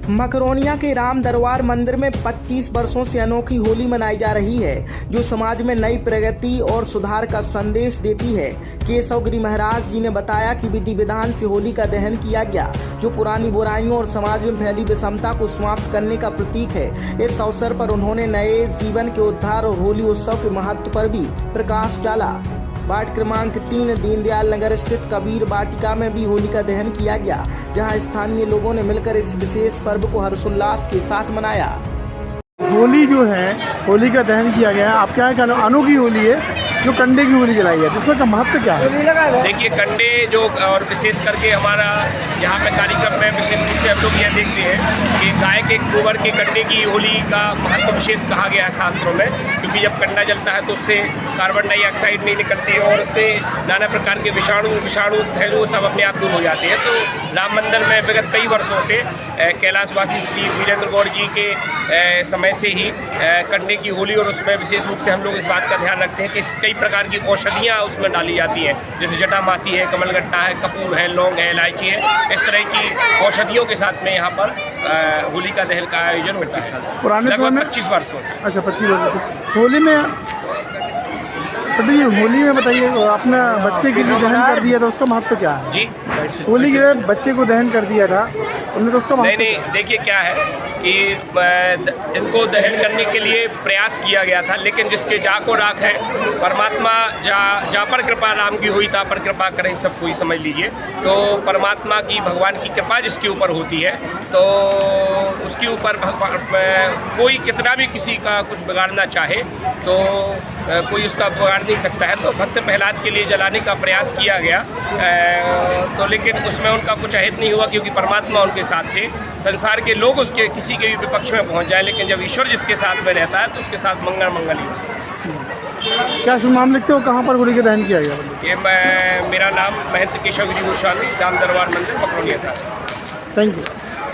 मकरोनिया के राम दरबार मंदिर में 25 वर्षों से अनोखी होली मनाई जा रही है, जो समाज में नई प्रगति और सुधार का संदेश देती है। केशव गिरी महाराज जी ने बताया कि विधि विधान से होली का दहन किया गया, जो पुरानी बुराइयों और समाज में फैली विषमता को समाप्त करने का प्रतीक है। इस अवसर पर उन्होंने नए जीवन के उद्धार और होली उत्सव के महत्व पर भी प्रकाश डाला। वार्ड क्रमांक 3 दीनदयाल नगर स्थित कबीर वाटिका में भी होली का दहन किया गया, जहां स्थानीय लोगों ने मिलकर इस विशेष पर्व को हर्षोल्लास के साथ मनाया। होली जो है, होली का दहन किया गया है। आपके यहाँ अनोखी होली है जो कंडे की होली जलाई है, जिसमें का महत्व क्या है? देखिए, कंडे जो और विशेष करके हमारा यहाँ पे कार्यक्रम में विशेष रूप से हम लोग यह देखते हैं कि गाय के गोबर के कंडे की होली का महत्व विशेष कहा गया है शास्त्रों में, क्योंकि जब कंडा जलता है तो उससे कार्बन डाइऑक्साइड नहीं निकलती और उससे नाना प्रकार के विषाणु है वो सब अपने आप दूर हो जाते हैं। तो राम मंदिर में विगत कई वर्षों से कैलाशवासी श्री वीरेंद्र गौड़ जी के समय से ही कंडे की होली, और उसमें विशेष रूप से हम लोग इस बात का ध्यान रखते हैं कि कई प्रकार की औषधियाँ उसमें डाली जाती हैं, जैसे जटामासी है, कमलगट्टा है, कपूर है, लौंग है, इलायची है। इस तरह की औषधियों के साथ में यहाँ पर होली का दहन का आयोजन होता है पुराने लगभग 25 वर्षों से। अच्छा, 25 वर्षों से होली में बताइए, आपने बच्चे के लिए दहन कर दिया था, उसका महत्व क्या है? जी, होली के बच्चे को दहन कर दिया था, उन्होंने तो उसका महत्व नहीं, देखिए क्या है कि इनको दहन करने के लिए प्रयास किया गया था, लेकिन जिसके जा को राख है परमात्मा, जा पर कृपा राम की हुई ता पर कृपा करें सब कोई, समझ लीजिए। तो परमात्मा की, भगवान की कृपा जिसके ऊपर होती है, तो उसके ऊपर कोई कितना भी किसी का कुछ बिगाड़ना चाहे तो कोई उसका बिगाड़ नहीं सकता है। तो भक्त प्रहलाद के लिए जलाने का प्रयास किया गया, तो लेकिन उसमें उनका कुछ अहित नहीं हुआ, क्योंकि परमात्मा उनके साथ थे। संसार के लोग उसके किसी के भी विपक्ष में पहुंच जाए, लेकिन जब ईश्वर जिसके साथ में रहता है तो उसके साथ मंगल ही। क्या शुभ नाम लिखते हो, कहाँ पर होली का दहन किया गया? ये मेरा नाम महंत केशव गिरी गोस्वामी, राम दरबार मंदिर, मकरोनिया साहब। Thank you.